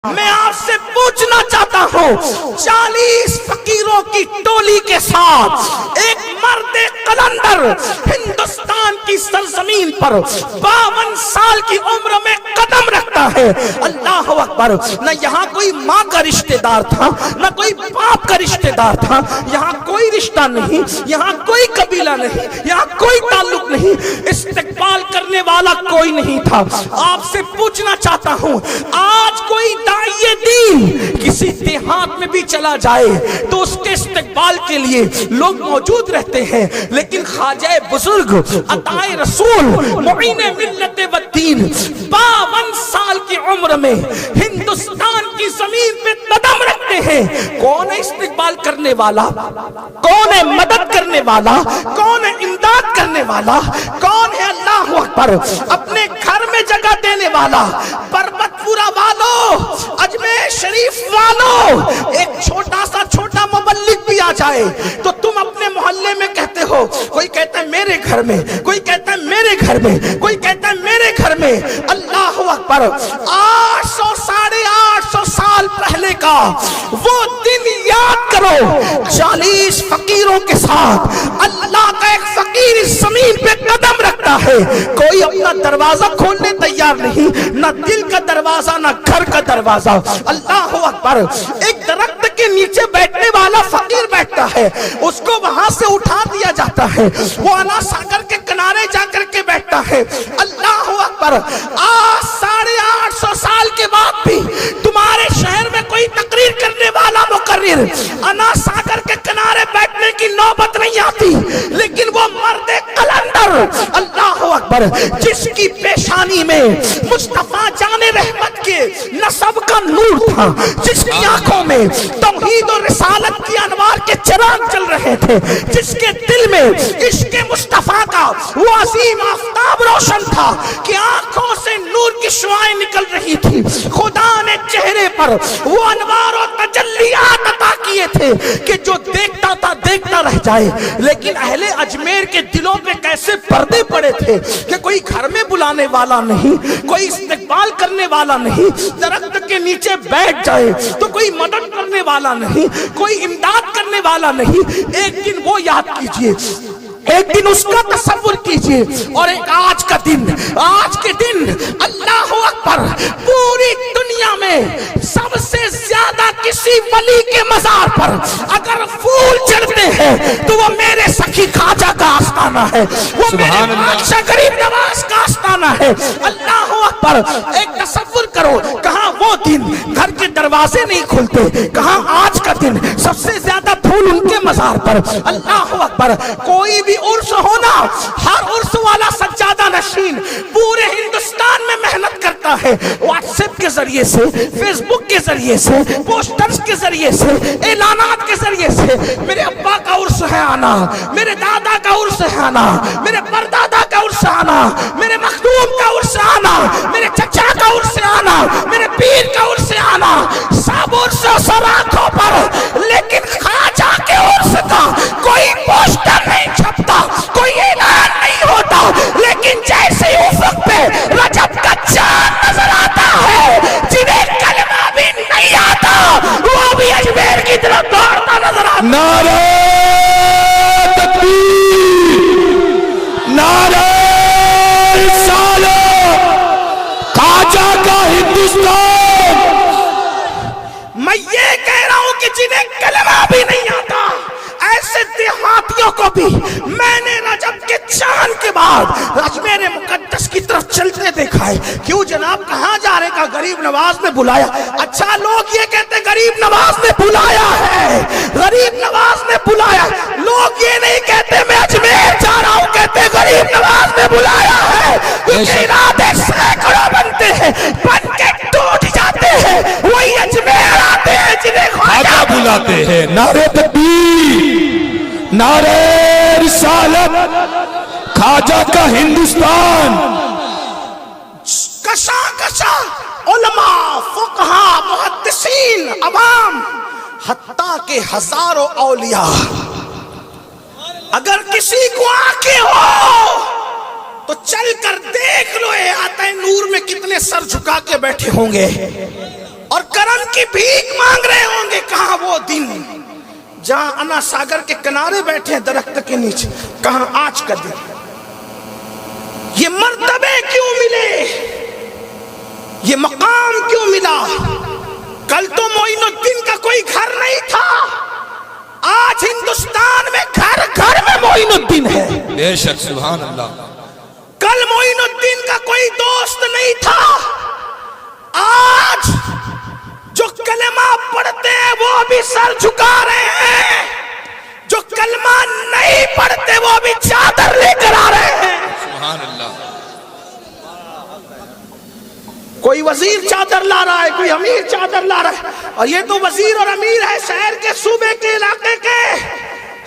میں آپ سے پوچھنا چاہتا ہوں 40 فقیروں کی ٹولی کے ساتھ ایک مرد قلندر ہندوستان کی سرزمین پر 52 سال کی عمر میں قدم رکھتا ہے۔ اللہ اکبر! نہ یہاں کوئی ماں کا رشتہ دار تھا، نہ کوئی باپ کا رشتہ دار تھا، یہاں کوئی رشتہ نہیں، یہاں کوئی قبیلہ نہیں، یہاں کوئی تعلق نہیں، استقبال کرنے والا کوئی نہیں تھا۔ آپ سے پوچھنا چاہتا ہوں آج کوئی داعیہ دین کسی دیہات میں بھی چلا جائے تو اس کے استقبال کے لیے لوگ موجود رہتے ہیں، لیکن خواجہ بزرگ عطائے رسول معین ملت و دین 52 سال کی عمر میں ہندوستان کی زمین پہ قدم رکھتے ہیں۔ کون ہے استقبال کرنے والا؟ کون ہے مدد کرنے والا؟ کون ہے امداد کرنے والا؟ کون ہے اللہ اکبر اپنے گھر میں جگہ دینے والا؟ پربت پورا والوں، اجمیر شریف والوں، ایک چھوٹا مبلغ بھی آ جائے تو تم اپنے محلے میں کہتے ہو، کوئی کہتا ہے میرے گھر میں، کوئی کہتا ہے میرے گھر میں، کوئی کہتا ہے میرے گھر میں۔ اللہ اکبر! 800 ساڑھے 800 سال پہلے کا وہ دن یاد کرو، 40 فقیروں کے ساتھ اللہ کا ایک فقیر اس زمین پہ قدم رکھتا ہے۔ کوئی اپنا دروازہ کھولنے تیار نہیں، نہ دل کا دروازہ نہ گھر کا دروازہ۔ اللہ اکبر! ایک درخت کے نیچے بیٹھنے والا فقیر بیٹھتا ہے، اس کو وہاں سے اٹھا دیا جاتا ہے، وہ انا ساگر کے کنارے جا کر کے بیٹھتا ہے۔ اللہ اکبر! آج 850 سال کے بعد بھی تمہارے شہر میں کوئی تقریر کرنے والا مقرر انا ساگر کے کنارے بیٹھنے کی نوبت نہیں آتی، لیکن وہ مرد قلندر اللہ اکبر جس کی پیشانی میں مصطفیٰ جان رحمت کے نسب کا نور تھا، جس کی آنکھوں میں توحید و رسالت کی انوار کے چراغ چل رہے تھے، جس کے دل میں عشق مصطفیٰ کا وہ عظیم آفتاب روشن تھا کہ آنکھوں سے نور کی شعائیں نکل رہی تھی، خدا نے چہرے پر وہ انوار و تجلیات عطا کیے تھے کہ جو دیکھتا تھا دیکھتا رہ جائے۔ لیکن اہل اجمیر کے دلوں پہ کیسے پردے پڑے تھے کہ کوئی گھر میں بلانے والا نہیں، کوئی استقبال کرنے والا نہیں، درخت کے نیچے بیٹھ جائے تو کوئی مدد کرنے والا نہیں، کوئی امداد کرنے والا نہیں۔ ایک دن وہ یاد کیجئے، ایک دن اس کا تصور کیجئے، اور ایک آج کا دن، آج کے دن اللہ اکبر پوری دنیا میں سب سے زیادہ کسی ولی کے مزار پر اگر پھول چڑھتے ہیں تو وہ میرے سخی خواجہ کا آستانہ ہے، وہ میرے بادشاہ غریب نواز کا آستانہ ہے۔ اللہ اکبر! ایک تصور کرو، کہاں وہ دن گھر کے دروازے نہیں کھلتے، کہاں آج کا دن سب سے زیادہ پھول ان کے مزار پر۔ اللہ اکبر! کوئی بھی عرس ہونا، ہر عرس والا سجادہ نشین پورے ہندوستان میں محنت کرتا ہے، واٹس ایپ کے ذریعے سے، فیس بک کے ذریعے سے، پوسٹرز کے ذریعے سے، اعلانات کے ذریعے سے، میرے ابا کا عرس ہے آنا، میرے دادا کا عرس ہے آنا، میرے پردادا کا عرس آنا، میرے مخدوم کا عرس آنا، میرے چچا کا عرس آنا، میرے پیر کا عرس آنا، سب عرس سب آنکھوں پر، لیکن خواجہ کے عرس کا کوئی پوسٹر نہیں چھپتا، کوئی اعلان نہیں ہوتا، لیکن جیسے افق پہ رجب کا چاند نظر آتا ہے، جنہیں کلمہ بھی نہیں آتا وہ بھی اجمیر کی طرف دوڑتا نظر آتا۔ نعرہ تکبیر، نعرہ رسالت، خواجہ کا ہندوستان۔ میں یہ کہہ رہا ہوں کہ جنہیں کلمہ بھی نہیں آتا ایسے دیہاتیوں کو بھی میں نے رجب کے چاند کے بعد اجمیر مقدس کی طرف چلتے دیکھا ہے۔ کیوں جناب کہاں جا رہے؟ کا غریب نواز نے بلایا۔ اچھا لوگ یہ کہتے غریب نواز نے بلایا ہے، غریب نواز نے بلایا، لوگ یہ نہیں کہتے میں اجمیر جا رہا ہوں، کہتے غریب نواز نے بلایا ہے، کیونکہ ارادے سینکڑوں بنتے ہیں، بن کے ٹوٹ جاتے ہیں، وہی اجمیر آتے ہیں جنہیں خواجہ بلاتے ہیں۔ نعرہ تکبیر، نعرہ رسالت، خواجہ کا ہندوستان۔ کشا کشا علماء، فقہاء، محدثین، عوام، حتیٰ کہ ہزاروں اولیاء، اگر کسی کو آنکھیں ہو تو چل کر دیکھ لو آتائے نور میں کتنے سر جھکا کے بیٹھے ہوں گے۔ اور کرم کی بھیک مانگ رہے ہوں گے. کہاں وہ دن جہاں انا ساگر کے کنارے بیٹھے ہیں درخت کے نیچے, کہاں آج کا دن. یہ مرتبے کیوں ملے, یہ مقام کیوں ملا؟ کل تو معین الدین کا کوئی گھر نہیں تھا, آج ہندوستان میں گھر گھر میں معین الدین ہے. بے شک سبحان اللہ. کل معین الدین کا کوئی دوست نہیں تھا, آج جو کلمہ پڑھتے ہیں وہ بھی سر جھکا رہے ہیں, جو کلمہ نہیں پڑھتے وہ بھی چادر لے کر آ رہے ہیں. سبحان اللہ. کوئی وزیر چادر لا رہا ہے, کوئی امیر چادر لا رہا ہے, اور یہ تو وزیر اور امیر ہے شہر کے, صوبے کے, علاقے کے.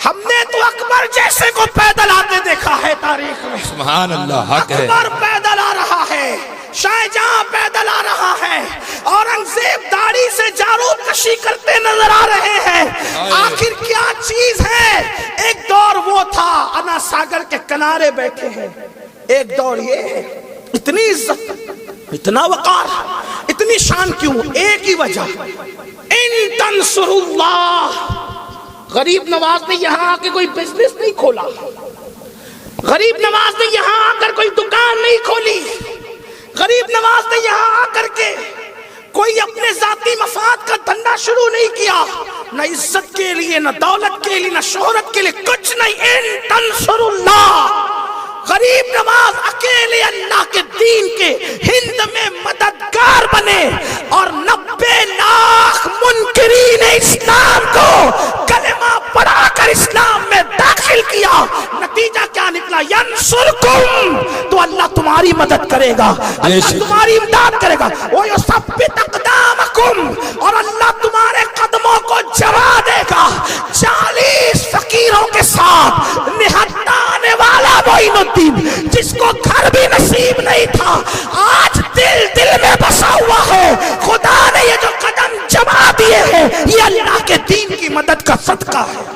ہم نے تو اکبر جیسے کو پیدل آتے دیکھا ہے تاریخ میں. سبحان اللہ. حق ہے. اکبر پیدل آ رہا ہے, شاہجہاں پیدل آ رہا ہے, اورنگزیب داڑھی سے جارود کشی کرتے نظر آ رہے ہیں. آخر کیا چیز ہے؟ ایک دور وہ تھا انا ساگر کے کنارے بیٹھے ہیں, ایک دور یہ ہے. اتنی عزت, اتنا وقار, اتنی شان کیوں؟ ایک ہی وجہ, ان تنصر اللہ. غریب نواز نے یہاں آ کے کوئی بزنس نہیں کھولا, غریب نواز نے یہاں آ کر کوئی دکان نہیں کھولی, غریب نواز نے یہاں آ کر کے کوئی اپنے ذاتی مفاد کا دھندا شروع نہیں کیا, نہ عزت کے لیے, نہ دولت کے لیے, نہ شہرت کے لیے, کچھ نہیں. ان تنصر اللہ. غریب نواز اکیلے اللہ کے دین کے ہند میں مددگار بنے اور 90 لاکھ منکرین اسلام کو کلمہ پڑھا کر اسلام میں داخل کیا. نتیجہ کیا نکلا؟ ینصرکم, تو اللہ تمہاری مدد کرے گا, اللہ تمہاری امداد کرے گا. وَيُثَبِّتْ أَقْدَامَكُمْ, اور اللہ تمہارے قدموں کو جما دے گا. 40 فقیروں کے ساتھ نہتا آنے والا معین الدین, جس کو گھر بھی نصیب نہیں تھا, آج دل دل میں بسا ہوا ہے. خدا نے یہ جو قدم جما دیے ہیں یہ اللہ کے دین کی مدد کا صدقہ ہے.